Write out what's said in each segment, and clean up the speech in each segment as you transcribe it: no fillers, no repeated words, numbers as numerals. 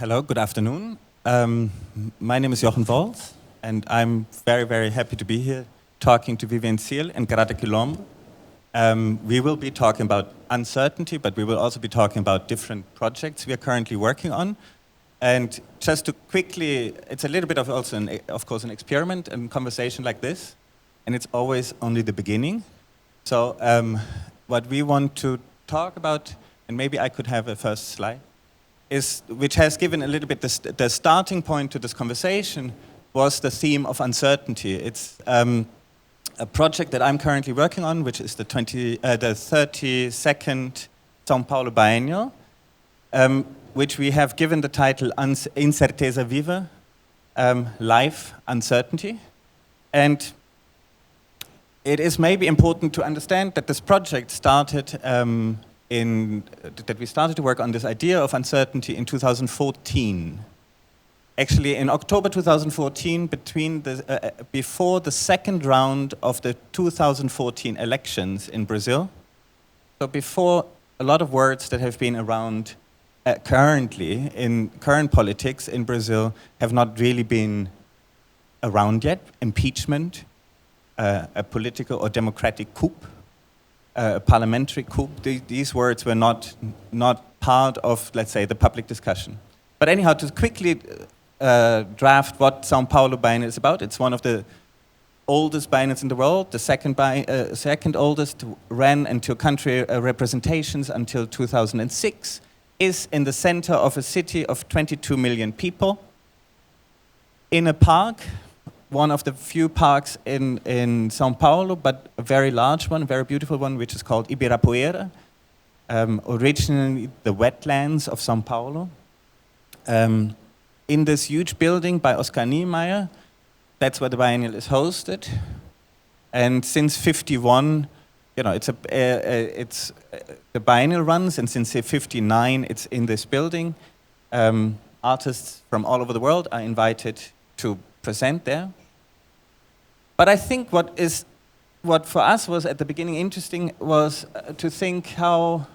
Hello, good afternoon. My name is Jochen Volz, and I'm very, very happy to be here talking to Vivian Ziherl and Grada Kilomba. We will be talking about uncertainty, but we will also be talking about different projects we are currently working on. And just to quickly, it's a little bit of also, of course, an experiment and conversation like this, and it's always only the beginning. So what we want to talk about, and maybe I could have a first slide, which has given a little bit the starting point to this conversation, was the theme of uncertainty. It's a project that I'm currently working on, which is the 32nd São Paulo Bienal, which we have given the title Incerteza Viva, Life Uncertainty. And it is maybe important to understand that this project started that we started to work on this idea of uncertainty in 2014. Actually, in October 2014, before the second round of the 2014 elections in Brazil, so before a lot of words that have been around currently in current politics in Brazil have not really been around yet. Impeachment, a political or democratic coup, a parliamentary coup. These words were not part of, let's say, the public discussion. But anyhow, to quickly draft what São Paulo Bienal is about, it's one of the oldest bienals in the world, the second oldest, ran into country representations until 2006, is in the center of a city of 22 million people, in a park, one of the few parks in São Paulo, but a very large one, a very beautiful one, which is called Ibirapuera, originally the wetlands of São Paulo. In this huge building by Oscar Niemeyer, that's where the biennial is hosted. And since '51, the biennial runs, and since 1959, it's in this building. Artists from all over the world are invited to present there. But I think what for us was at the beginning interesting was to think how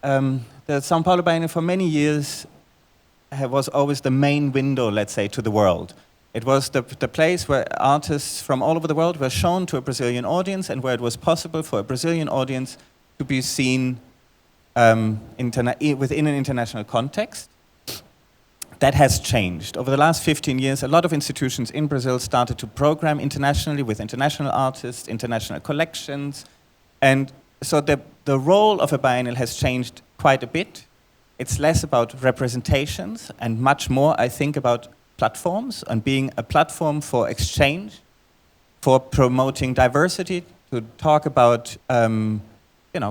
the São Paulo Bienal for many years was always the main window, let's say, to the world. It was the place where artists from all over the world were shown to a Brazilian audience, and where it was possible for a Brazilian audience to be seen within an international context. That has changed. Over the last 15 years, a lot of institutions in Brazil started to program internationally with international artists, international collections. And so the role of a biennial has changed quite a bit. It's less about representations and much more, I think, about platforms and being a platform for exchange, for promoting diversity, to talk about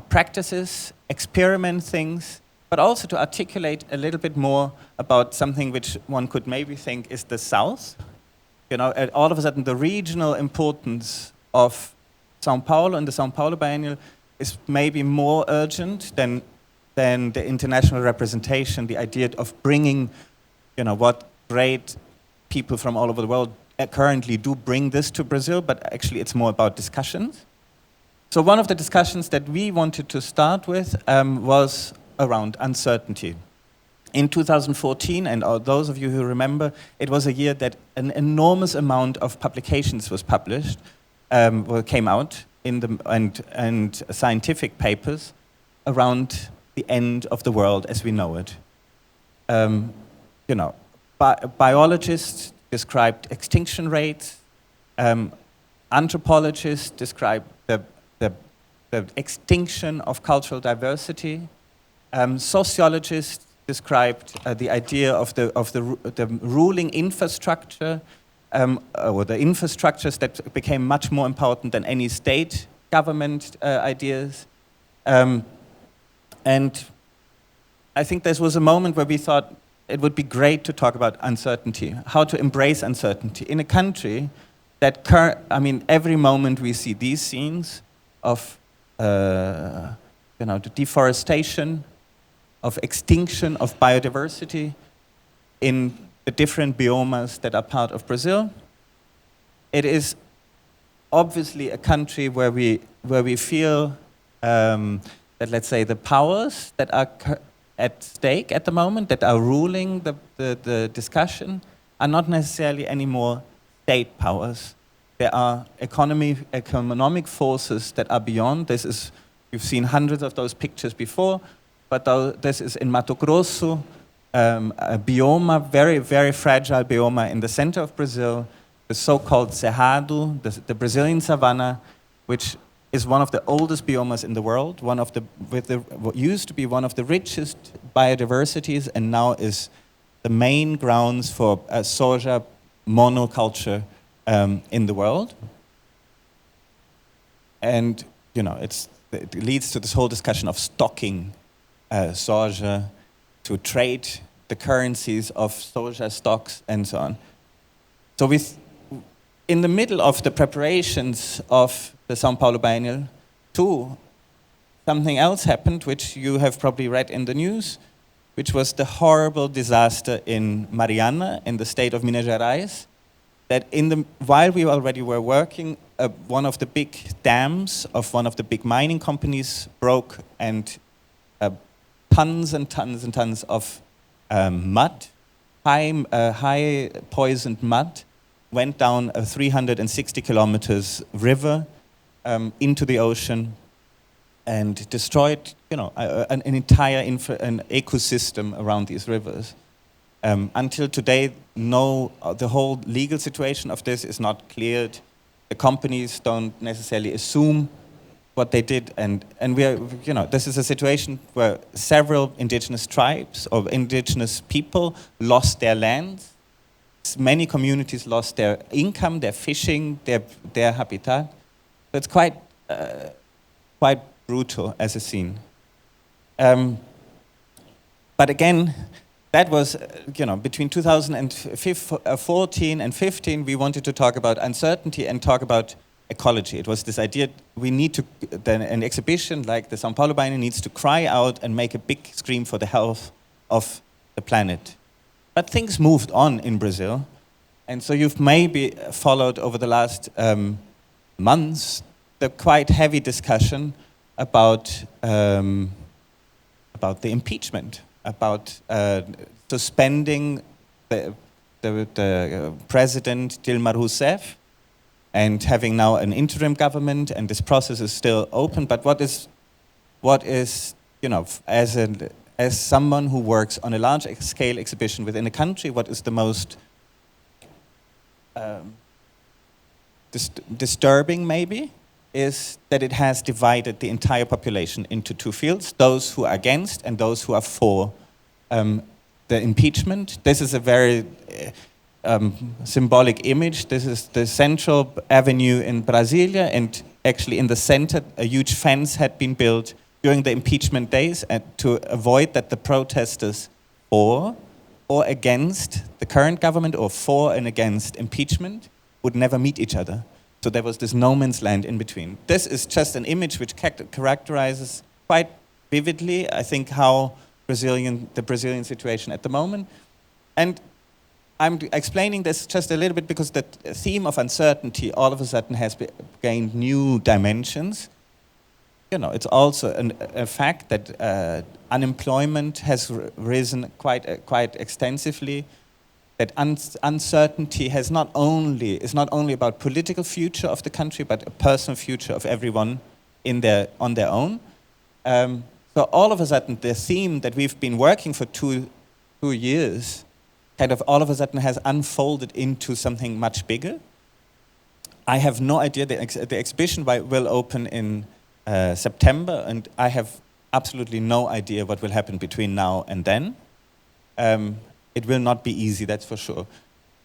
practices, experiment things, but also to articulate a little bit more about something which one could maybe think is the South. All of a sudden, the regional importance of São Paulo and the São Paulo Bienal is maybe more urgent than the international representation, the idea of bringing, what great people from all over the world currently do bring this to Brazil, but actually it's more about discussions. So one of the discussions that we wanted to start with was around uncertainty. In 2014, and those of you who remember, it was a year that an enormous amount of publications was published, came out and scientific papers around the end of the world as we know it. Biologists described extinction rates. Anthropologists described the extinction of cultural diversity. Sociologists described the idea of the ruling infrastructure, or the infrastructures that became much more important than any state government ideas. And I think this was a moment where we thought it would be great to talk about uncertainty, how to embrace uncertainty in a country that, every moment we see these scenes of the deforestation, of extinction of biodiversity in the different biomas that are part of Brazil. It is obviously a country where we feel that, let's say, the powers that are at stake at the moment that are ruling the discussion are not necessarily anymore state powers. There are economic forces that are beyond. You've seen hundreds of those pictures before, but this is in Mato Grosso, a bioma, very, very fragile bioma in the center of Brazil, the so-called Cerrado, the Brazilian savanna, which is one of the oldest biomas in the world, what used to be one of the richest biodiversities, and now is the main grounds for soja monoculture in the world. And it leads to this whole discussion of stocking soja, to trade the currencies of soja stocks and so on. So in the middle of the preparations of the São Paulo Bienal, too, something else happened, which you have probably read in the news, which was the horrible disaster in Mariana, in the state of Minas Gerais, that while we already were working, one of the big dams of one of the big mining companies broke, and tons and tons and tons of mud, high poisoned mud, went down a 360 kilometers river into the ocean and destroyed, an entire an ecosystem around these rivers. Until today, the whole legal situation of this is not cleared. The companies don't necessarily assume what they did, and we are, this is a situation where several indigenous tribes or indigenous people lost their lands. Many communities lost their income, their fishing, their habitat. So it's quite brutal as a scene. But again, that was, between 2014 and 15, we wanted to talk about uncertainty and talk about ecology. It was this idea an exhibition like the São Paulo Bienal needs to cry out and make a big scream for the health of the planet. But things moved on in Brazil, and so you've maybe followed over the last months the quite heavy discussion about the impeachment, about suspending the president Dilma Rousseff, and having now an interim government, and this process is still open. But what is as someone who works on a large-scale exhibition within a country, what is the most disturbing, maybe, is that it has divided the entire population into two fields: those who are against and those who are for the impeachment. This is a very symbolic image. This is the central avenue in Brasilia, and actually in the center, a huge fence had been built during the impeachment days to avoid that the protesters for or against the current government or for and against impeachment would never meet each other. So there was this no man's land in between. This is just an image which characterizes quite vividly, I think, how the Brazilian situation at the moment. And I'm explaining this just a little bit because the theme of uncertainty all of a sudden has gained new dimensions. It's also a fact that unemployment has risen quite extensively. That uncertainty is not only about political future of the country, but a personal future of everyone on their own. So all of a sudden, the theme that we've been working for two years, kind of all of a sudden has unfolded into something much bigger. I have no idea. The exhibition will open in September, and I have absolutely no idea what will happen between now and then. It will not be easy, that's for sure.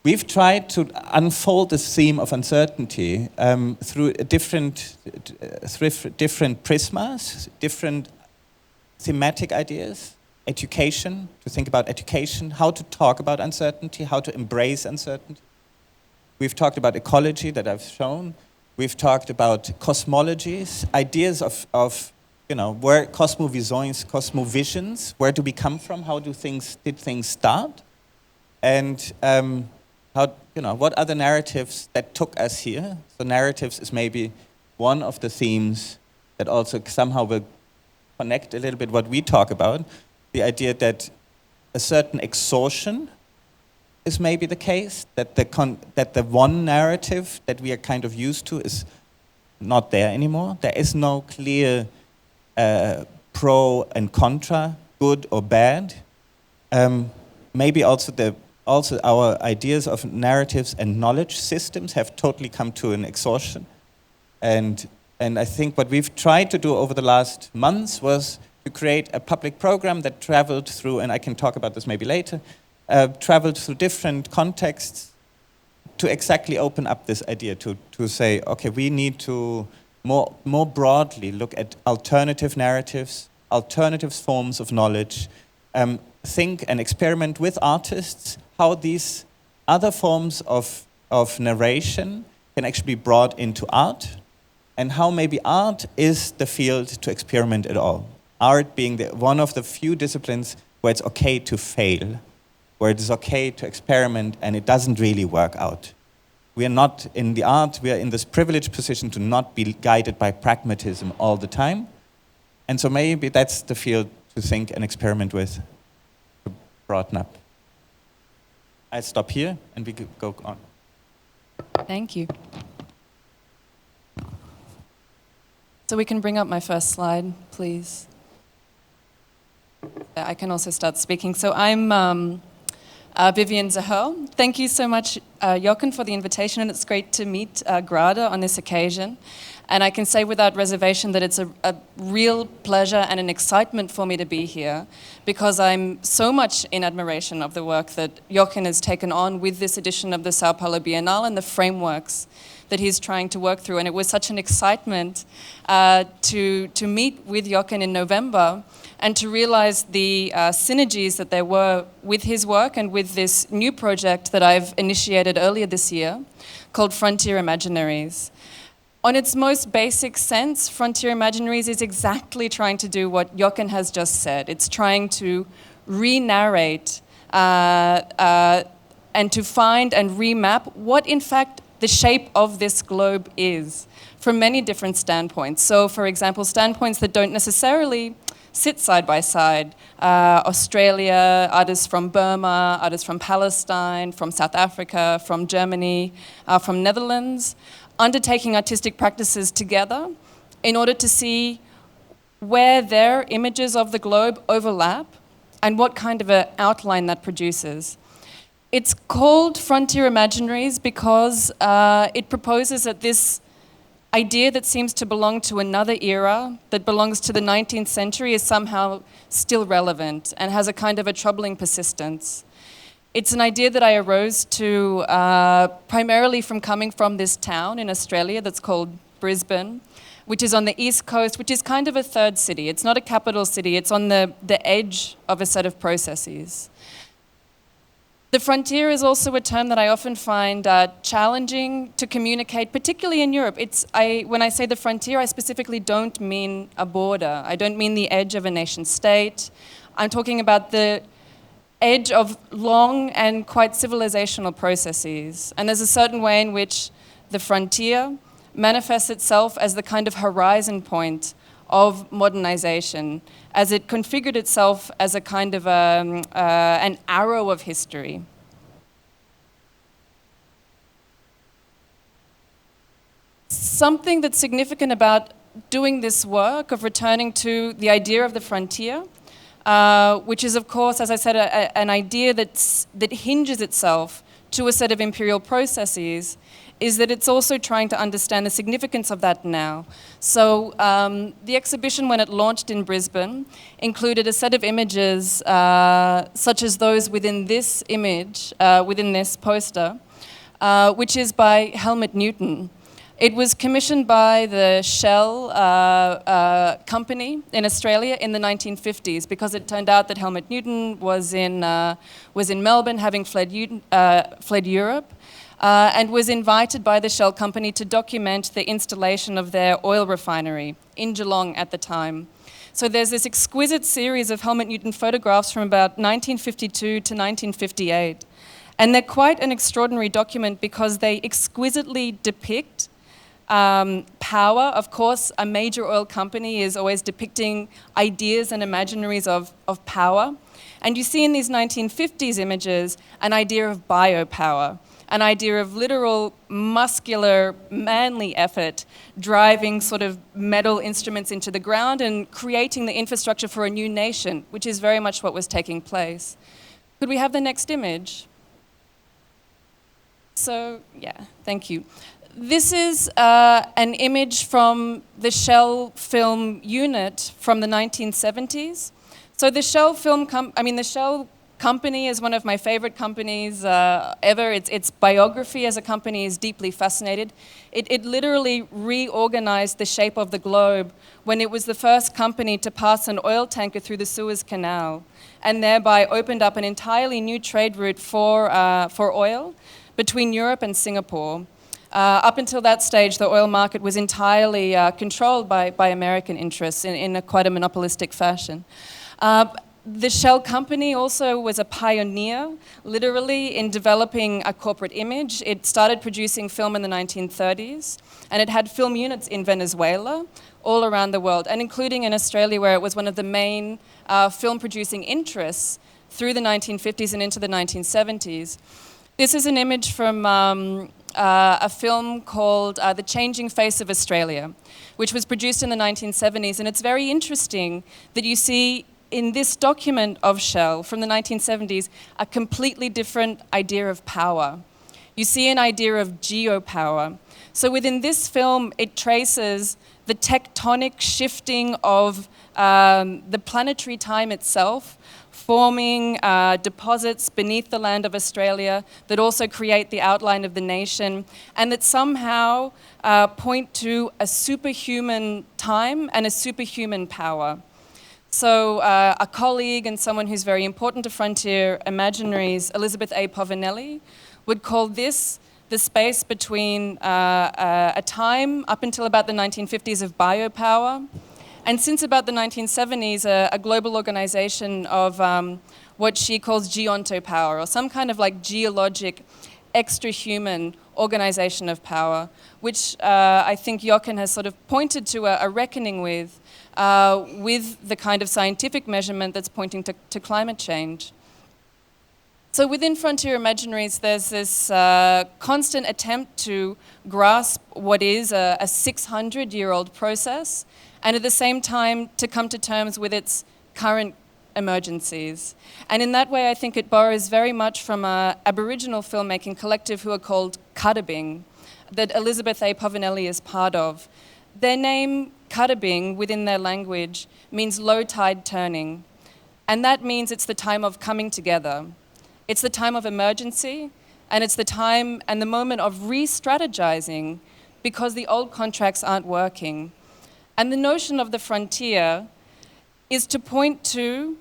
We've tried to unfold this theme of uncertainty through different prismas, different thematic ideas. Education, to think about education, how to talk about uncertainty, how to embrace uncertainty. We've talked about ecology that I've shown. We've talked about cosmologies, ideas of where cosmovisions, where do we come from, how did things start, and what are the narratives that took us here. So narratives is maybe one of the themes that also somehow will connect a little bit what we talk about. the idea that a certain exhaustion is maybe the case, that the one narrative that we are kind of used to is not there anymore. There is no clear pro and contra, good or bad. Maybe also our ideas of narratives and knowledge systems have totally come to an exhaustion. And I think what we've tried to do over the last months was to create a public program that traveled through, and I can talk about this maybe later, traveled through different contexts to exactly open up this idea, to say, okay, we need to more broadly look at alternative narratives, alternative forms of knowledge, think and experiment with artists how these other forms of narration can actually be brought into art, and how maybe art is the field to experiment at all. Art being one of the few disciplines where it's okay to fail, where it is okay to experiment and it doesn't really work out. We are not in the art, we are in this privileged position to not be guided by pragmatism all the time. And so maybe that's the field to think and experiment with, to broaden up. I stop here and we could go on. Thank you. So we can bring up my first slide, please. I can also start speaking. So I'm Vivian Ziherl. Thank you so much, Jochen, for the invitation, and it's great to meet Grada on this occasion. And I can say without reservation that it's a real pleasure and an excitement for me to be here, because I'm so much in admiration of the work that Jochen has taken on with this edition of the Sao Paulo Bienal and the frameworks that he's trying to work through. And it was such an excitement to meet with Jochen in November and to realize the synergies that there were with his work and with this new project that I've initiated earlier this year called Frontier Imaginaries. On its most basic sense, Frontier Imaginaries is exactly trying to do what Jochen has just said. It's trying to re-narrate and to find and remap what, in fact, the shape of this globe is from many different standpoints. So, for example, standpoints that don't necessarily sit side by side. Australia, artists from Burma, artists from Palestine, from South Africa, from Germany, from Netherlands, undertaking artistic practices together in order to see where their images of the globe overlap and what kind of an outline that produces. It's called Frontier Imaginaries because it proposes that this idea that seems to belong to another era, that belongs to the 19th century, is somehow still relevant and has a kind of a troubling persistence. It's an idea that I arose to primarily from coming from this town in Australia that's called Brisbane, which is on the east coast, which is kind of a third city. It's not a capital city, it's on the edge of a set of processes. The frontier is also a term that I often find challenging to communicate, particularly in Europe. When I say the frontier, I specifically don't mean a border. I don't mean the edge of a nation state. I'm talking about the edge of long and quite civilizational processes. And there's a certain way in which the frontier manifests itself as the kind of horizon point of modernization, as it configured itself as a kind of an arrow of history. Something that's significant about doing this work of returning to the idea of the frontier, which is, of course, as I said, an idea that hinges itself to a set of imperial processes, is that it's also trying to understand the significance of that now. So the exhibition, when it launched in Brisbane, included a set of images such as those within this image, within this poster, which is by Helmut Newton. It was commissioned by the Shell company in Australia in the 1950s, because it turned out that Helmut Newton was in Melbourne, having fled Europe, and was invited by the Shell company to document the installation of their oil refinery in Geelong at the time. So there's this exquisite series of Helmut Newton photographs from about 1952 to 1958. And they're quite an extraordinary document because they exquisitely depict power. Of course, a major oil company is always depicting ideas and imaginaries of power. And you see in these 1950s images an idea of biopower, an idea of literal, muscular, manly effort, driving sort of metal instruments into the ground and creating the infrastructure for a new nation, which is very much what was taking place. Could we have the next image? So, yeah, thank you. This is an image from the Shell film unit from the 1970s. So the Shell the Shell company is one of my favorite companies ever. Its biography as a company is deeply fascinated. It literally reorganized the shape of the globe when it was the first company to pass an oil tanker through the Suez Canal, and thereby opened up an entirely new trade route for oil between Europe and Singapore. Up until that stage, the oil market was entirely controlled by American interests in quite a monopolistic fashion. The Shell company also was a pioneer, literally, in developing a corporate image. It started producing film in the 1930s, and it had film units in Venezuela, all around the world, and including in Australia, where it was one of the main film-producing interests through the 1950s and into the 1970s. This is an image from a film called The Changing Face of Australia, which was produced in the 1970s, and it's very interesting that you see in this document of Shell from the 1970s a completely different idea of power. You see an idea of geopower. So within this film, it traces the tectonic shifting of the planetary time itself, forming deposits beneath the land of Australia that also create the outline of the nation, and that somehow point to a superhuman time and a superhuman power. So a colleague and someone who's very important to Frontier Imaginaries, Elizabeth A. Povinelli, would call this the space between a time up until about the 1950s of biopower, and since about the 1970s, a global organization of what she calls geontopower, or some kind of like geologic, extra-human organization of power, which I think Jochen has sort of pointed to a reckoning with the kind of scientific measurement that's pointing to climate change. So within Frontier Imaginaries, there's this constant attempt to grasp what is a 600-year-old process, and at the same time to come to terms with its current emergencies. And in that way, I think it borrows very much from an Aboriginal filmmaking collective who are called Curating, that Elizabeth A. Povinelli is part of. Their name, Curating, within their language, means low tide turning. And that means it's the time of coming together. It's the time of emergency, and it's the time and the moment of re-strategizing because the old contracts aren't working. And the notion of the frontier is to point to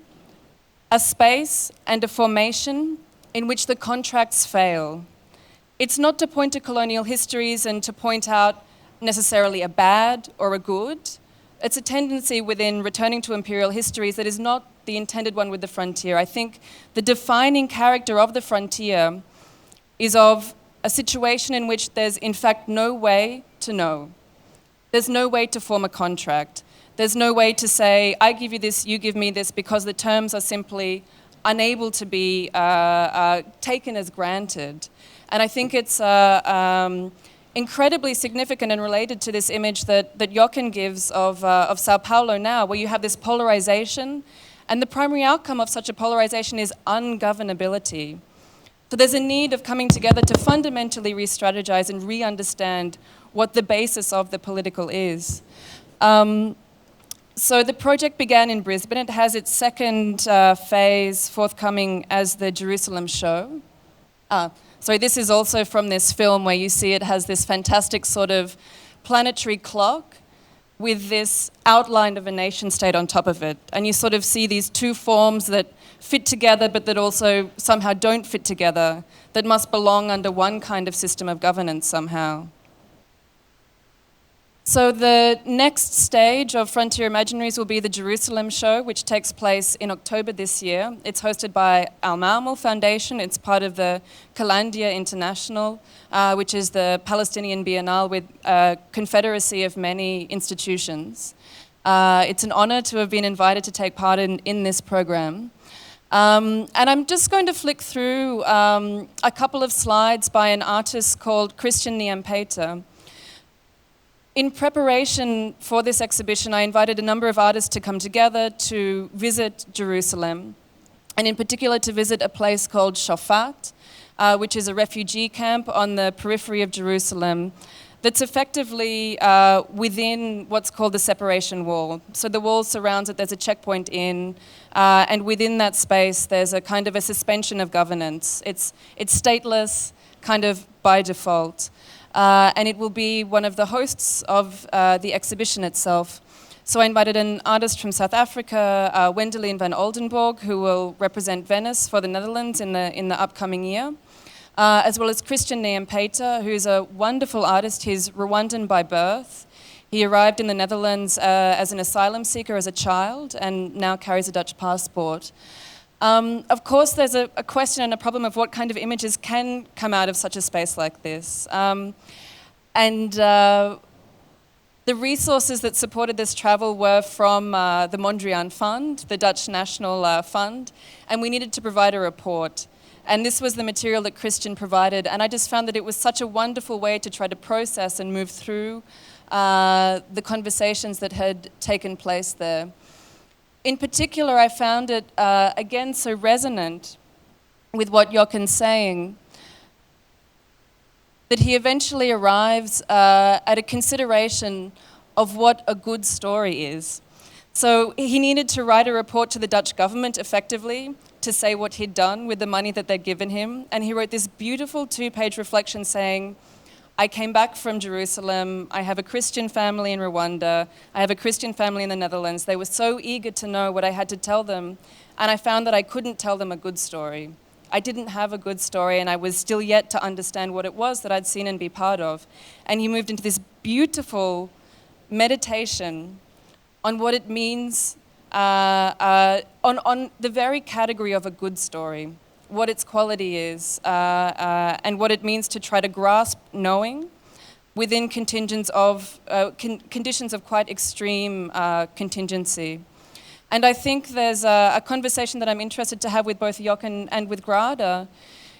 a space and a formation in which the contracts fail. It's not to point to colonial histories and to point out necessarily a bad or a good. It's a tendency within returning to imperial histories that is not the intended one with the frontier. I think the defining character of the frontier is of a situation in which there's in fact no way to know. There's no way to form a contract. There's no way to say, I give you this, you give me this, because the terms are simply unable to be taken as granted. And I think it's incredibly significant and related to this image that Jochen gives of Sao Paulo now, where you have this polarization, and the primary outcome of such a polarization is ungovernability. So there's a need of coming together to fundamentally re-strategize and re-understand what the basis of the political is. So the project began in Brisbane. It has its second phase forthcoming as the Jerusalem show. So this is also from this film where you see it has this fantastic sort of planetary clock with this outline of a nation state on top of it. And you sort of see these two forms that fit together but that also somehow don't fit together, that must belong under one kind of system of governance somehow. So the next stage of Frontier Imaginaries will be the Jerusalem show, which takes place in October this year. It's hosted by Al Ma'amul Foundation. It's part of the Kalandia International, which is the Palestinian Bienal with a confederacy of many institutions. It's an honor to have been invited to take part in this program. And I'm just going to flick through a couple of slides by an artist called Christian Niampeta. In preparation for this exhibition, I invited a number of artists to come together to visit Jerusalem, and in particular to visit a place called Shafat, which is a refugee camp on the periphery of Jerusalem that's effectively within what's called the separation wall. So the wall surrounds it, there's a checkpoint in, and within that space there's a kind of a suspension of governance. It's stateless, kind of by default. And it will be one of the hosts of the exhibition itself. So I invited an artist from South Africa, Wendelin van Oldenburg, who will represent Venice for the Netherlands in the upcoming year, as well as Christian Niampeta, who's a wonderful artist. He's Rwandan by birth. He arrived in the Netherlands as an asylum seeker as a child and now carries a Dutch passport. Of course, there's a question and a problem of what kind of images can come out of such a space like this. The resources that supported this travel were from the Mondrian Fund, the Dutch National Fund, and we needed to provide a report. And this was the material that Christian provided, and I just found that it was such a wonderful way to try to process and move through the conversations that had taken place there. In particular, I found it, again, so resonant with what Jochen's saying, that he eventually arrives at a consideration of what a good story is. So he needed to write a report to the Dutch government, effectively, to say what he'd done with the money that they'd given him. And he wrote this beautiful 2-page reflection saying, I came back from Jerusalem, I have a Christian family in Rwanda, I have a Christian family in the Netherlands. They were so eager to know what I had to tell them, and I found that I couldn't tell them a good story. I didn't have a good story, and I was still yet to understand what it was that I'd seen and be part of. And he moved into this beautiful meditation on what it means, on the very category of a good story, what its quality is, and what it means to try to grasp knowing within conditions of quite extreme contingency. And I think there's a conversation that I'm interested to have with both Jochen and with Grada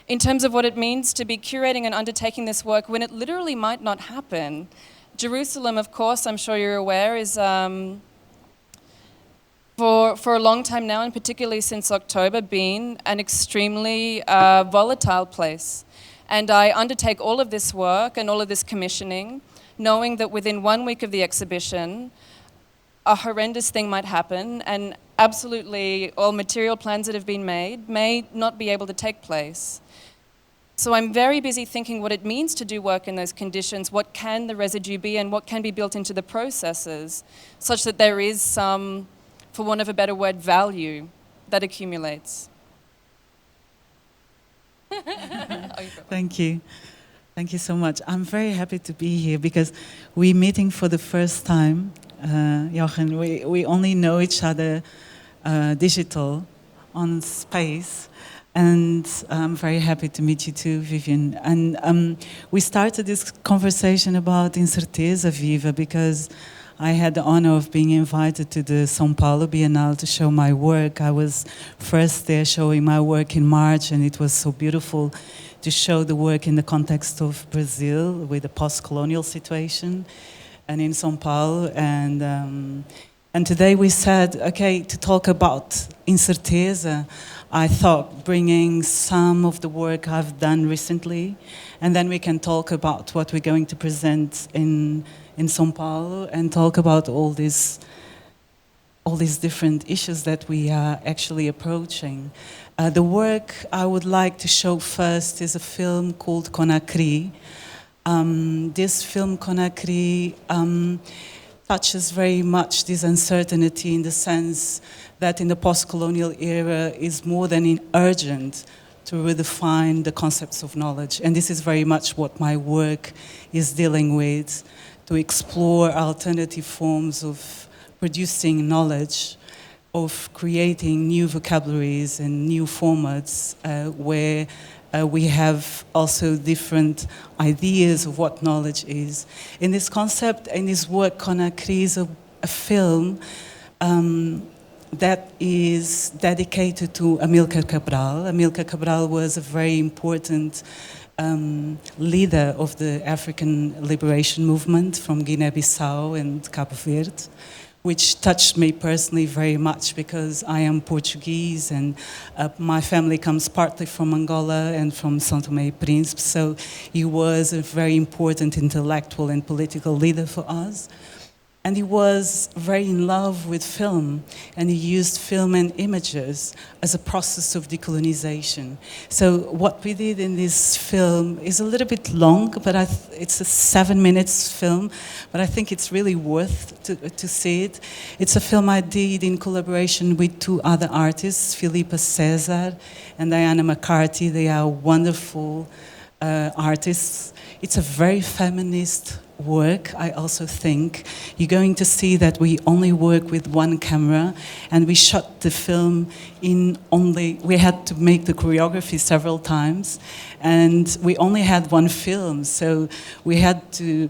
in terms of what it means to be curating and undertaking this work when it literally might not happen. Jerusalem, of course, I'm sure you're aware, is for a long time now, and particularly since October, been an extremely volatile place. And I undertake all of this work and all of this commissioning, knowing that within 1 week of the exhibition, a horrendous thing might happen, and absolutely all material plans that have been made may not be able to take place. So I'm very busy thinking what it means to do work in those conditions, what can the residue be, and what can be built into the processes, such that there is some, for want of a better word, value that accumulates. Thank you. Thank you so much. I'm very happy to be here because we're meeting for the first time. Jochen, we only know each other digital on space, and I'm very happy to meet you too, Vivian. And we started this conversation about Incerteza Viva because I had the honor of being invited to the São Paulo Bienal to show my work. I was first there showing my work in March, and it was so beautiful to show the work in the context of Brazil with the post-colonial situation and in São Paulo. And today we said, okay, to talk about Incerteza, I thought bringing some of the work I've done recently, and then we can talk about what we're going to present in São Paulo and talk about all these different issues that we are actually approaching. The work I would like to show first is a film called Conakry. This film, Conakry, touches very much this uncertainty in the sense that in the post-colonial era is more than urgent to redefine the concepts of knowledge. And this is very much what my work is dealing with, to explore alternative forms of producing knowledge, of creating new vocabularies and new formats where we have also different ideas of what knowledge is. In this concept, in this work, Conakry is a film that is dedicated to Amilcar Cabral. Amilcar Cabral was a very important leader of the African liberation movement from Guinea-Bissau and Cabo Verde, which touched me personally very much because I am Portuguese and my family comes partly from Angola and from São Tomé e Príncipe, so he was a very important intellectual and political leader for us. And he was very in love with film, and he used film and images as a process of decolonization. So what we did in this film is a little bit long, but it's a 7 minutes film, but I think it's really worth to see it. It's a film I did in collaboration with two other artists, Filipa Cesar and Diana McCarthy. They are wonderful artists. It's a very feminist work, I also think. You're going to see that we only work with one camera, and we shot the film we had to make the choreography several times, and we only had one film, so we had to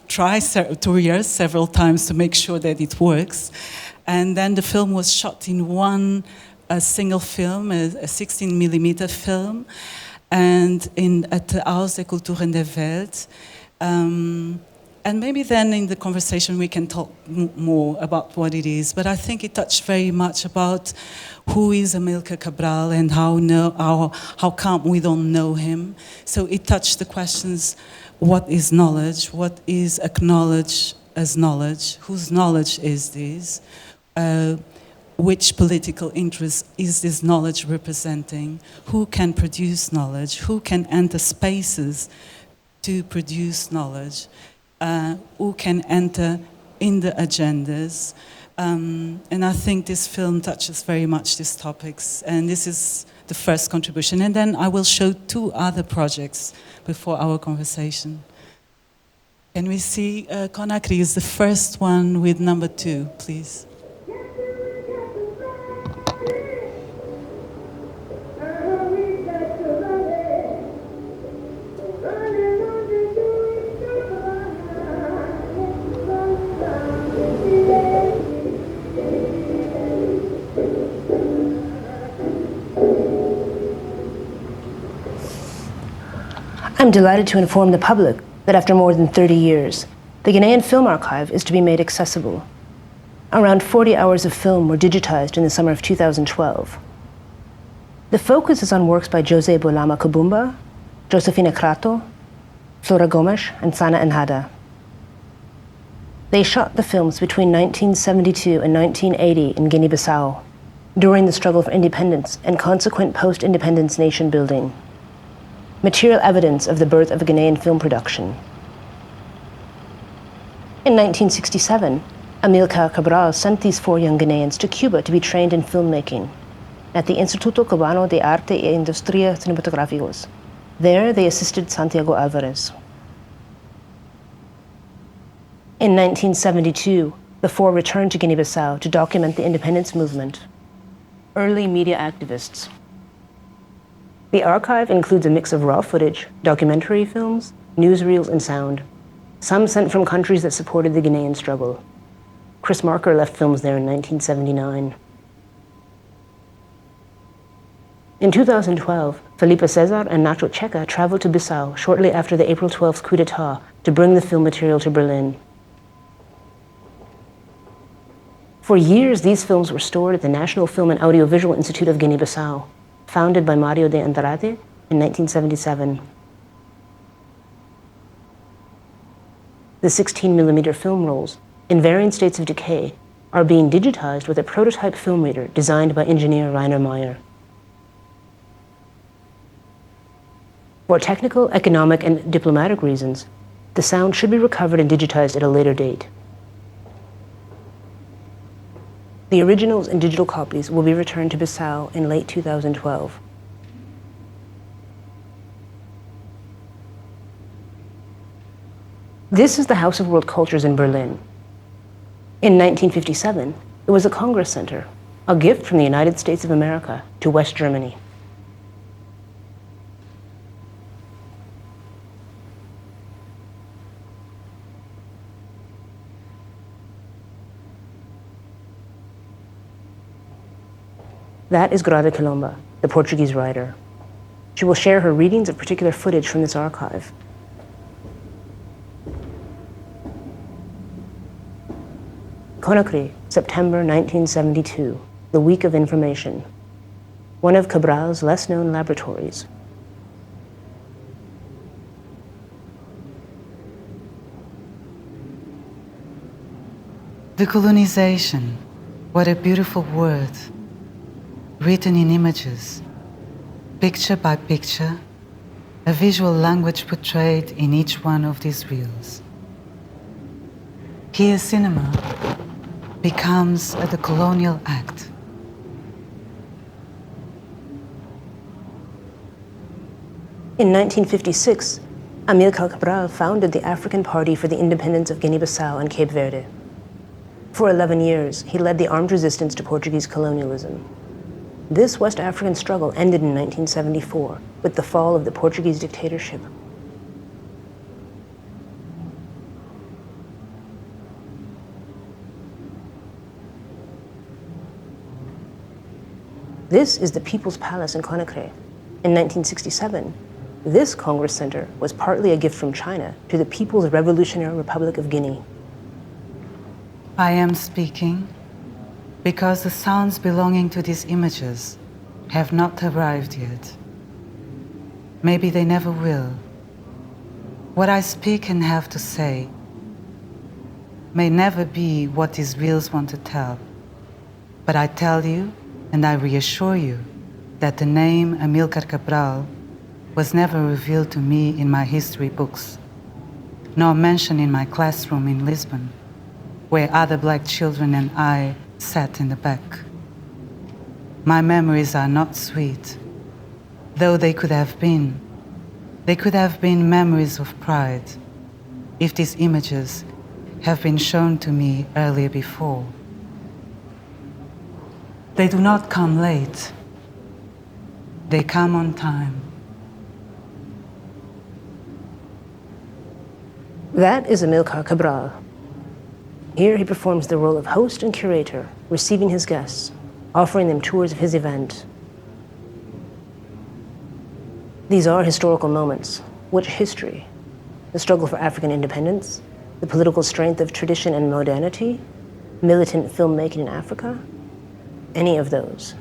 try to rehearse several times to make sure that it works. And then the film was shot in a single film, a 16 millimeter film, and at the Haus der Kultur in der Welt. And maybe then in the conversation we can talk more about what it is. But I think it touched very much about who is Amilcar Cabral and how come we don't know him. So it touched the questions: what is knowledge? What is acknowledged as knowledge? Whose knowledge is this? Which political interest is this knowledge representing? Who can produce knowledge? Who can enter spaces to produce knowledge? Who can enter in the agendas? And I think this film touches very much these topics, and this is the first contribution. And then I will show two other projects before our conversation. Can we see Conakry is the first one with number 2, please? I'm delighted to inform the public that after more than 30 years, the Ghanaian Film Archive is to be made accessible. Around 40 hours of film were digitized in the summer of 2012. The focus is on works by Jose Bolama Kabumba, Josefina Crato, Flora Gomes, and Sana Enhada. They shot the films between 1972 and 1980 in Guinea-Bissau, during the struggle for independence and consequent post-independence nation building. Material evidence of the birth of a Ghanaian film production. In 1967, Amilcar Cabral sent these 4 young Ghanaians to Cuba to be trained in filmmaking at the Instituto Cubano de Arte e Industria Cinematográficos. There, they assisted Santiago Alvarez. In 1972, the 4 returned to Guinea-Bissau to document the independence movement. Early media activists. The archive includes a mix of raw footage, documentary films, newsreels, and sound, some sent from countries that supported the Ghanaian struggle. Chris Marker left films there in 1979. In 2012, Filipa Cesar and Nacho Checa traveled to Bissau shortly after the April 12th coup d'etat to bring the film material to Berlin. For years, these films were stored at the National Film and Audiovisual Institute of Guinea-Bissau, founded by Mario de Andrade in 1977. The 16mm film rolls, in varying states of decay, are being digitized with a prototype film reader designed by engineer Rainer Meyer. For technical, economic, and diplomatic reasons, the sound should be recovered and digitized at a later date. The originals and digital copies will be returned to Bissau in late 2012. This is the House of World Cultures in Berlin. In 1957, it was a Congress Center, a gift from the United States of America to West Germany. That is Grada Kilomba, the Portuguese writer. She will share her readings of particular footage from this archive. Conakry, September 1972, the Week of Information. One of Cabral's less-known laboratories. Decolonization, what a beautiful word. Written in images, picture by picture, a visual language portrayed in each one of these reels. Here cinema becomes a decolonial act. In 1956, Amilcar Cabral founded the African Party for the Independence of Guinea-Bissau and Cape Verde. For 11 years, he led the armed resistance to Portuguese colonialism. This West African struggle ended in 1974 with the fall of the Portuguese dictatorship. This is the People's Palace in Conakry. In 1967, this Congress Center was partly a gift from China to the People's Revolutionary Republic of Guinea. I am speaking because the sounds belonging to these images have not arrived yet. Maybe they never will. What I speak and have to say may never be what these reels want to tell, but I tell you and I reassure you that the name Amilcar Cabral was never revealed to me in my history books, nor mentioned in my classroom in Lisbon, where other black children and I sat in the back. My memories are not sweet, though they could have been. They could have been memories of pride, if these images have been shown to me earlier before. They do not come late. They come on time. That is Amilcar Cabral. Here he performs the role of host and curator, receiving his guests, offering them tours of his event. These are historical moments. Which history? The struggle for African independence? The political strength of tradition and modernity? Militant filmmaking in Africa? Any of those.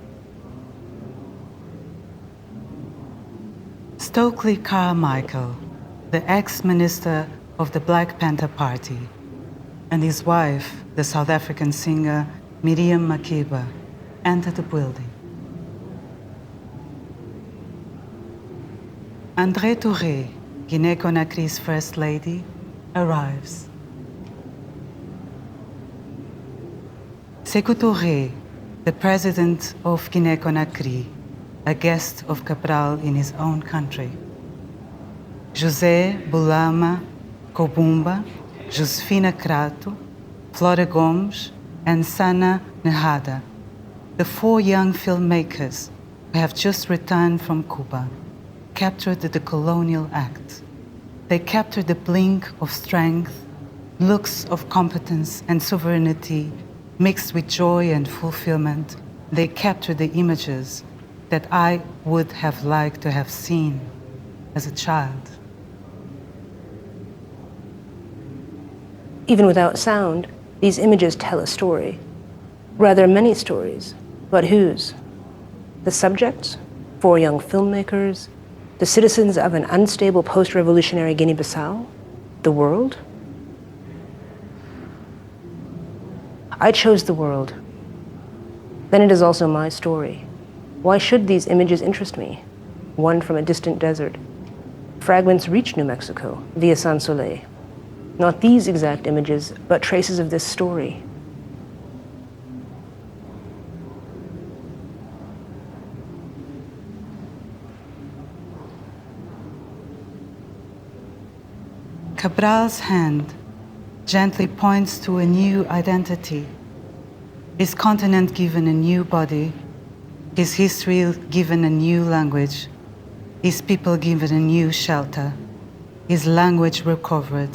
Stokely Carmichael, the ex-minister of the Black Panther Party, and his wife, the South African singer Miriam Makeba, entered the building. André Touré, Guinea-Conakry's First Lady, arrives. Sékou Touré, the President of Guinea-Conakry, a guest of Cabral in his own country. José Bulama Kobumba, Josefina Crato, Flora Gomes, and Sana Nehada, the 4 young filmmakers who have just returned from Cuba, captured the colonial act. They captured the blink of strength, looks of competence and sovereignty mixed with joy and fulfillment. They captured the images that I would have liked to have seen as a child. Even without sound, these images tell a story. Rather, many stories. But whose? The subjects? 4 young filmmakers? The citizens of an unstable post-revolutionary Guinea-Bissau? The world? I chose the world. Then it is also my story. Why should these images interest me? One from a distant desert. Fragments reach New Mexico via San Soleil. Not these exact images, but traces of this story. Cabral's hand gently points to a new identity, his continent given a new body, his history given a new language, his people given a new shelter, his language recovered,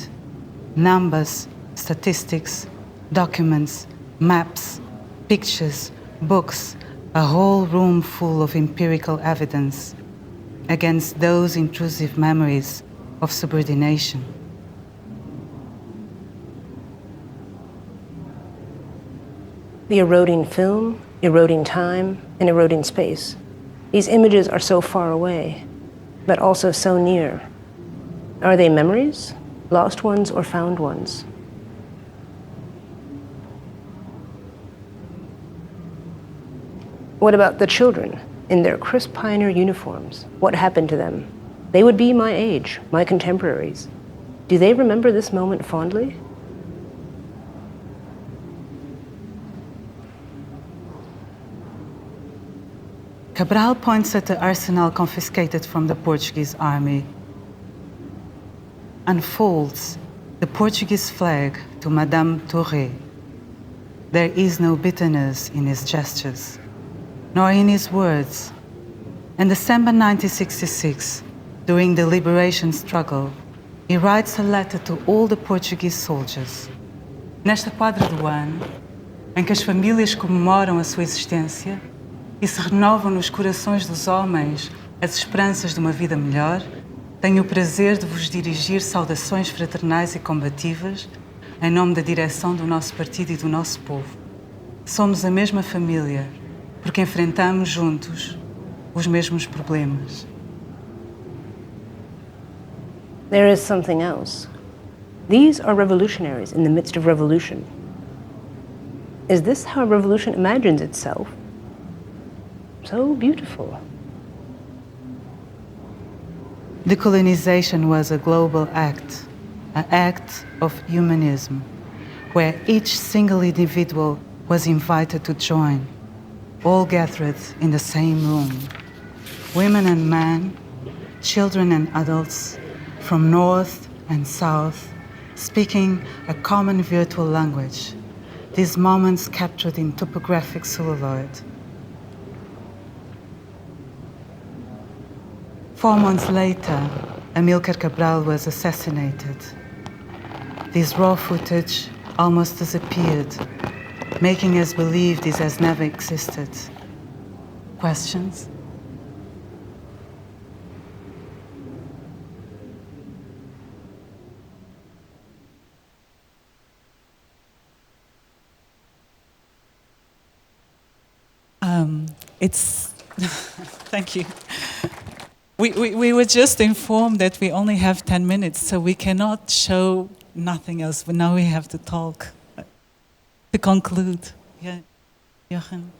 numbers, statistics, documents, maps, pictures, books, a whole room full of empirical evidence against those intrusive memories of subordination. The eroding film, eroding time, and eroding space. These images are so far away, but also so near. Are they memories, lost ones or found ones? What about the children in their crisp pioneer uniforms? What happened to them? They would be my age, my contemporaries. Do they remember this moment fondly? Cabral points at the arsenal confiscated from the Portuguese army, unfolds the Portuguese flag to Madame Touré. There is no bitterness in his gestures, nor in his words. In December 1966, during the liberation struggle, he writes a letter to all the Portuguese soldiers. Nesta quadra do ano, em que as famílias comemoram a sua existência e se renovam nos corações dos homens as esperanças de uma vida melhor, tenho o prazer de vos dirigir saudações fraternais e combativas em nome da direção do nosso partido e do nosso povo. Somos a mesma família, porque enfrentamos juntos os mesmos problemas. There is something else. These are revolutionaries in the midst of revolution. Is this how a revolution imagines itself? So beautiful. Decolonization was a global act, an act of humanism, where each single individual was invited to join, all gathered in the same room. Women and men, children and adults, from north and south, speaking a common virtual language, these moments captured in topographic celluloid. 4 months later, Amílcar Cabral was assassinated. This raw footage almost disappeared, making us believe this has never existed. Questions? Thank you. We were just informed that we only have 10 minutes, so we cannot show nothing else, but now we have to talk. To conclude. Yeah, Jochen.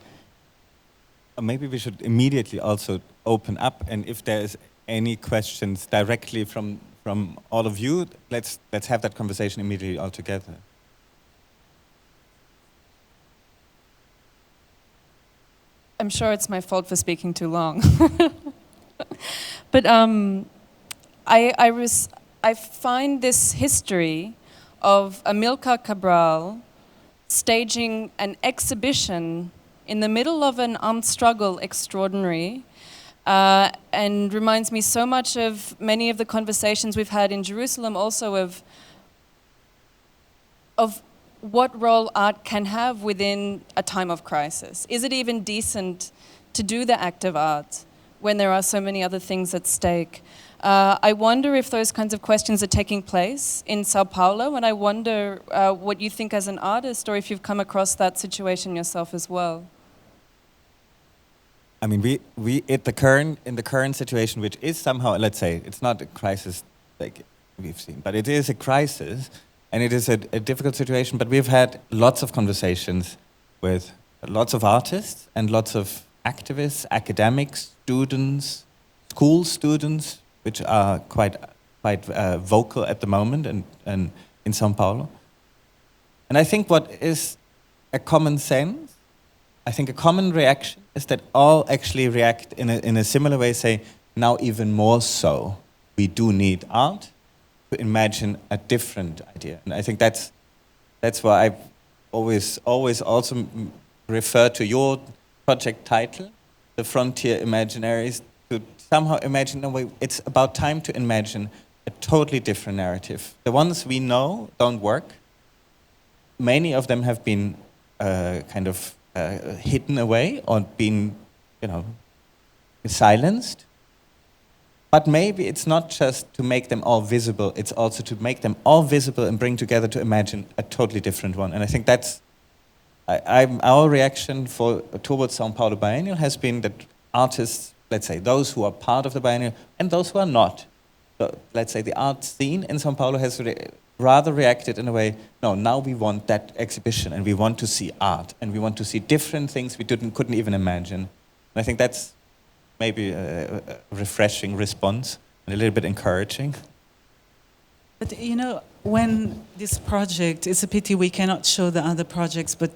Maybe we should immediately also open up, and if there's any questions directly from all of you, let's have that conversation immediately all together. I'm sure it's my fault for speaking too long. But I find this history of Amílcar Cabral staging an exhibition in the middle of an armed struggle extraordinary, and reminds me so much of many of the conversations we've had in Jerusalem, also of what role art can have within a time of crisis. Is it even decent to do the act of art when there are so many other things at stake? I wonder if those kinds of questions are taking place in Sao Paulo, and I wonder what you think as an artist, or if you've come across that situation yourself as well. I mean, we in the current situation, which is somehow, let's say, it's not a crisis like we've seen, but it is a crisis, and it is a difficult situation. But we've had lots of conversations with lots of artists and lots of activists, academics, students, school students, which are quite vocal at the moment and in São Paulo. And I think what is a common sense, I think a common reaction is that all actually react in a similar way, say, now even more so, we do need art, to imagine a different idea. And I think that's why I always also refer to your project title, The Frontier Imaginaries, to somehow imagine, no, it's about time to imagine a totally different narrative. The ones we know don't work. Many of them have been hidden away or been, silenced. But maybe it's not just to make them all visible, it's also to make them all visible and bring together to imagine a totally different one. And I think that's, our reaction towards São Paulo Biennial has been that artists, let's say, those who are part of the Biennial and those who are not, so let's say the art scene in São Paulo has rather reacted in a way, no, now we want that exhibition and we want to see art and we want to see different things we couldn't even imagine. And I think that's maybe a refreshing response and a little bit encouraging. But when this project, it's a pity we cannot show the other projects, but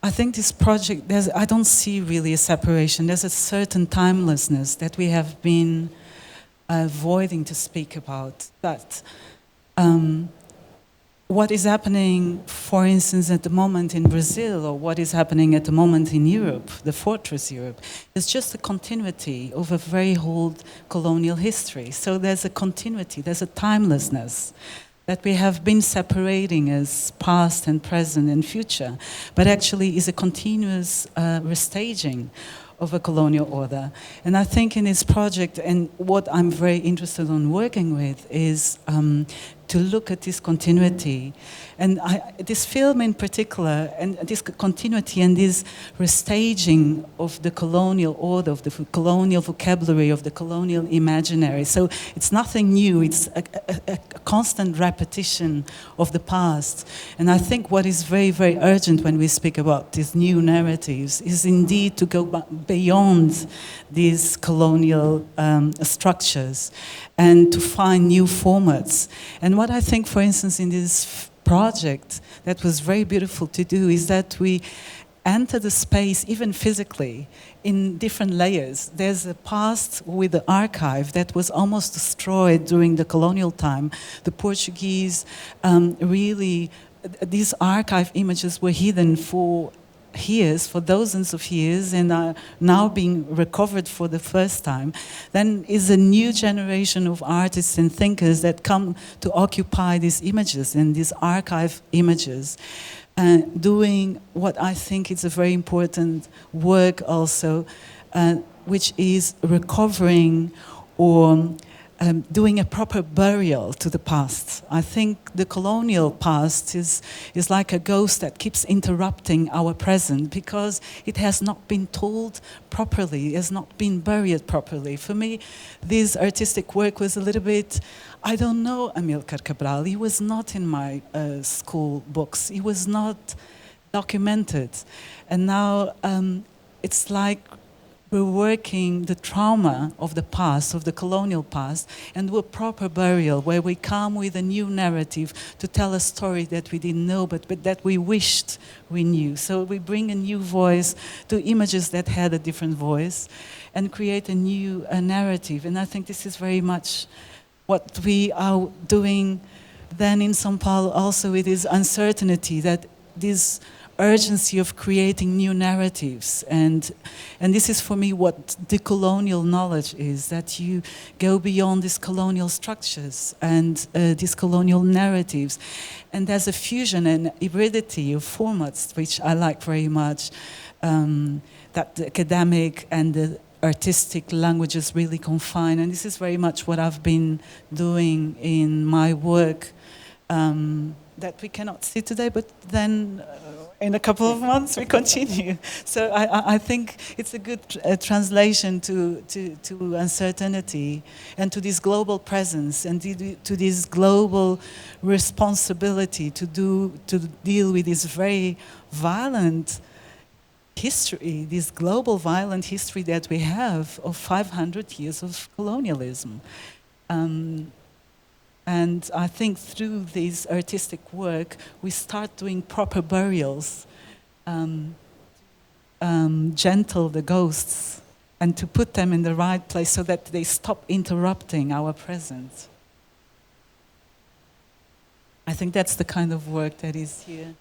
I think this project, I don't see really a separation. There's a certain timelessness that we have been avoiding to speak about. That what is happening, for instance, at the moment in Brazil, or what is happening at the moment in Europe, the fortress Europe, is just a continuity of a very old colonial history. So there's a continuity, there's a timelessness that we have been separating as past and present and future, but actually is a continuous restaging of a colonial order. And I think in this project, and what I'm very interested in working with is to look at this continuity. And this film in particular, and this continuity and this restaging of the colonial order, of the colonial vocabulary, of the colonial imaginary. So it's nothing new, it's a constant repetition of the past. And I think what is very, very urgent when we speak about these new narratives is indeed to go beyond these colonial structures and to find new formats. And what I think, for instance, in this project that was very beautiful to do is that we enter the space, even physically, in different layers. There's a past with the archive that was almost destroyed during the colonial time. The Portuguese these archive images were hidden for years, for dozens of years, and are now being recovered for the first time. Then is a new generation of artists and thinkers that come to occupy these images and these archive images, doing what I think is a very important work also, which is recovering or doing a proper burial to the past. I think the colonial past is like a ghost that keeps interrupting our present because it has not been told properly, it has not been buried properly. For me, this artistic work was a little bit, I don't know Amilcar Cabral, he was not in my school books, he was not documented. And now it's like we're working the trauma of the past, of the colonial past, and do a proper burial where we come with a new narrative to tell a story that we didn't know, but that we wished we knew. So we bring a new voice to images that had a different voice and create a new narrative. And I think this is very much what we are doing then in São Paulo also with this uncertainty, that this urgency of creating new narratives. And this is for me what decolonial knowledge is, that you go beyond these colonial structures and these colonial narratives. And there's a fusion and hybridity of formats, which I like very much, that the academic and the artistic languages really confine. And this is very much what I've been doing in my work that we cannot see today, but then in a couple of months we continue. So I think it's a good translation to uncertainty and to this global presence and to this global responsibility to deal with this very violent history, this global violent history that we have of 500 years of colonialism. And I think through this artistic work, we start doing proper burials, gentle the ghosts, and to put them in the right place so that they stop interrupting our present. I think that's the kind of work that is here.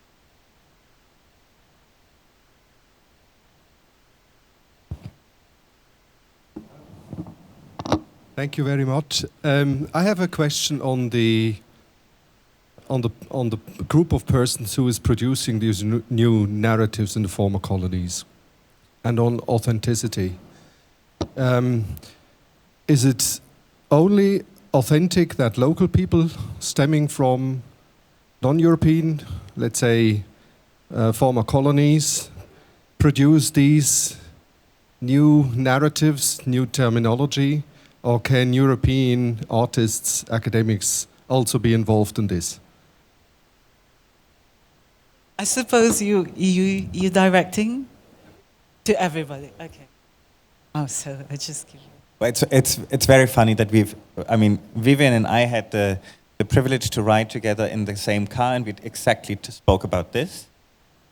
Thank you very much. I have a question on the group of persons who is producing these new narratives in the former colonies, and on authenticity. Is it only authentic that local people stemming from non-European, let's say, former colonies, produce these new narratives, new terminology, or can European artists, academics also be involved in this? I suppose you're directing to everybody. Okay. Oh, so I just give you. Well, it's very funny that Vivian and I had the privilege to ride together in the same car, and we exactly spoke about this,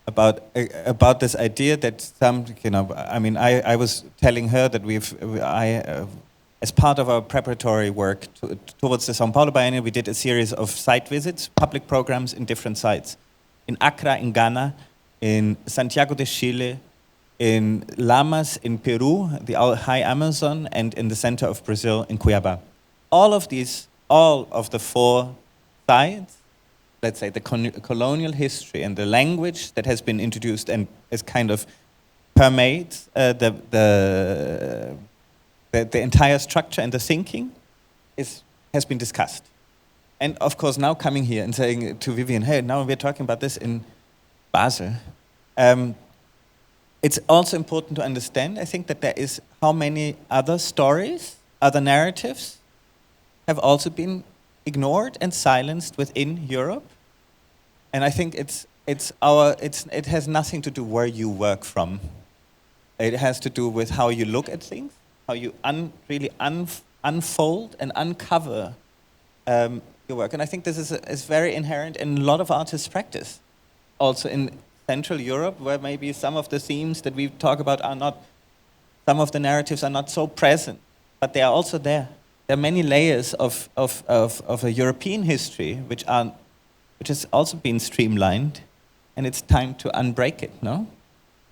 about this idea that I was telling her that as part of our preparatory work towards the São Paulo Bienal, we did a series of site visits, public programs in different sites. In Accra, in Ghana, in Santiago de Chile, in Lamas, in Peru, the high Amazon, and in the center of Brazil, in Cuiabá. All of the 4 sites, let's say the colonial history and the language that has been introduced and is kind of permeates the entire structure and the thinking has been discussed. And of course, now coming here and saying to Vivian, hey, now we're talking about this in Basel. It's also important to understand, I think, that there is how many other stories, other narratives have also been ignored and silenced within Europe. And I think it has nothing to do where you work from. It has to do with how you look at things, how you really unfold and uncover your work. And I think this is very inherent in a lot of artists' practice. Also in Central Europe, where maybe some of the themes that we talk about some of the narratives are not so present, but they are also there. There are many layers of a European history which has also been streamlined, and it's time to unbreak it, no?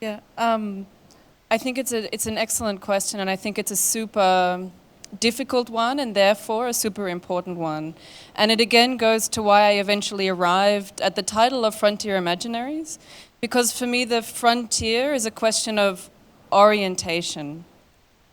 Yeah. I think it's an excellent question, and I think it's a super difficult one, and therefore a super important one. And it again goes to why I eventually arrived at the title of Frontier Imaginaries, because for me the frontier is a question of orientation.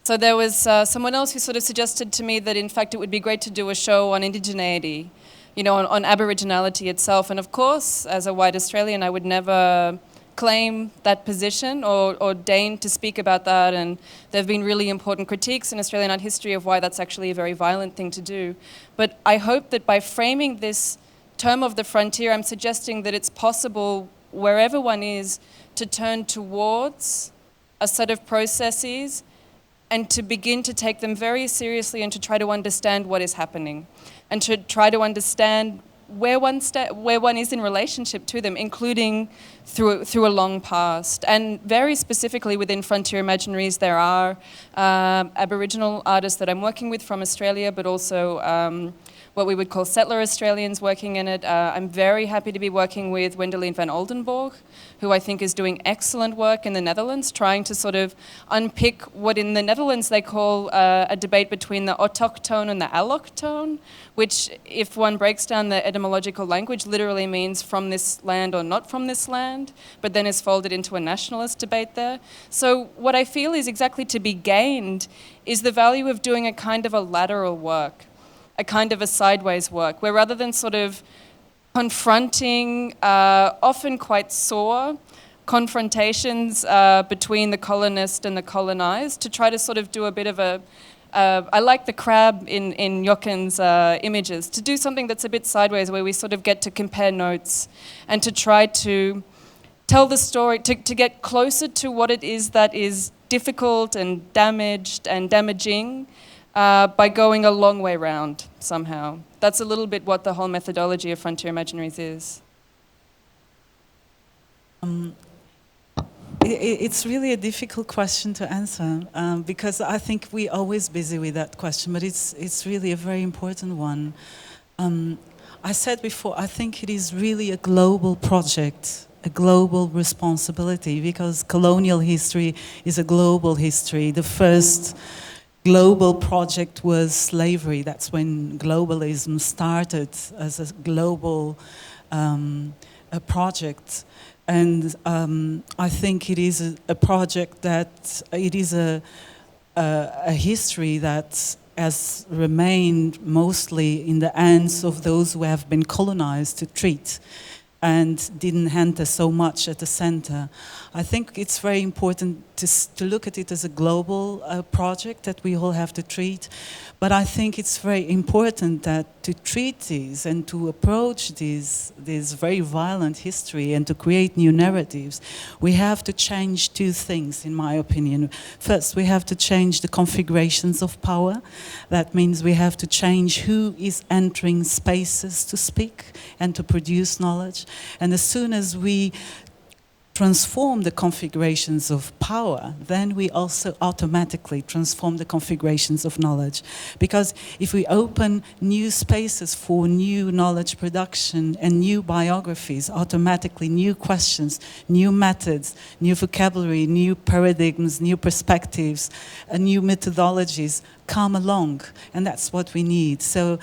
So there was someone else who sort of suggested to me that in fact it would be great to do a show on indigeneity, on Aboriginality itself. And of course, as a white Australian, I would never claim that position or deign to speak about that, and there have been really important critiques in Australian art history of why that's actually a very violent thing to do. But I hope that by framing this term of the frontier, I'm suggesting that it's possible, wherever one is, to turn towards a set of processes and to begin to take them very seriously and to try to understand what is happening and to try to understand where one is in relationship to them, including through a long past. And very specifically within Frontier Imaginaries, there are Aboriginal artists that I'm working with from Australia, but also what we would call settler Australians working in it. I'm very happy to be working with Wendelin van Oldenborg, who I think is doing excellent work in the Netherlands, trying to sort of unpick what in the Netherlands they call a debate between the autochtone and the allochtone, which, if one breaks down the etymological language, literally means from this land or not from this land, but then is folded into a nationalist debate there. So what I feel is exactly to be gained is the value of doing a kind of a lateral work, a kind of a sideways work, where rather than sort of confronting often quite sore confrontations between the colonist and the colonized, to try to sort of do a bit of a I like the crab in Jochen's images, to do something that's a bit sideways, where we sort of get to compare notes and to try to tell the story, to get closer to what it is that is difficult and damaged and damaging by going a long way round somehow. That's a little bit what the whole methodology of Frontier Imaginaries is. It's really a difficult question to answer because I think we're always busy with that question, but it's really a very important one. I said before, I think it is really a global project, a global responsibility, because colonial history is a global history. The first global project was slavery. That's when globalism started as a global a project. And I think it is a project that, it is a history that has remained mostly in the hands of those who have been colonized to treat, and didn't enter so much at the center. I think it's very important to look at it as a global project that we all have to treat. But I think it's very important that to treat this and to approach this very violent history and to create new narratives, we have to change two things, in my opinion. First, we have to change the configurations of power. That means we have to change who is entering spaces to speak and to produce knowledge. And as soon as we transform the configurations of power, then we also automatically transform the configurations of knowledge. Because if we open new spaces for new knowledge production and new biographies, automatically new questions, new methods, new vocabulary, new paradigms, new perspectives, new methodologies come along, and that's what we need. So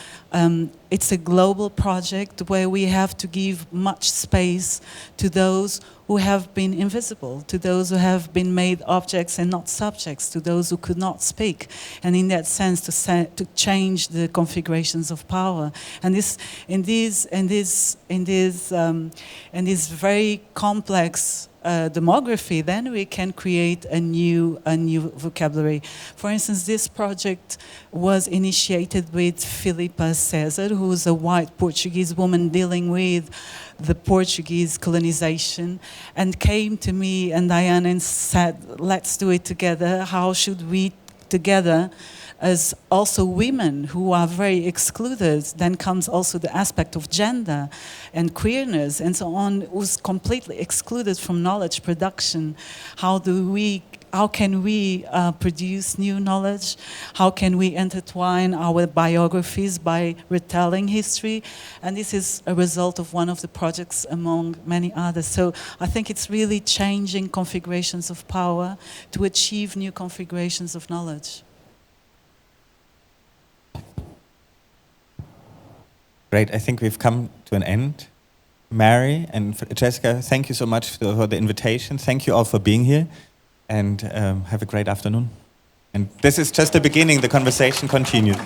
it's a global project where we have to give much space to those who have been invisible, to those who have been made objects and not subjects, to those who could not speak, and in that sense to change the configurations of power. And in this very complex demography, then we can create a new vocabulary. For instance, this project was initiated with Filipa César, who is a white Portuguese woman dealing with the Portuguese colonization, and came to me and Diane and said, let's do it together. How should we together, as also women who are very excluded, then comes also the aspect of gender and queerness and so on, who's completely excluded from knowledge production. How can we produce new knowledge? How can we intertwine our biographies by retelling history? And this is a result of one of the projects among many others. So I think it's really changing configurations of power to achieve new configurations of knowledge. Great, I think we've come to an end. Mary and Jessica, thank you so much for the invitation. Thank you all for being here, and have a great afternoon. And this is just the beginning, the conversation continues.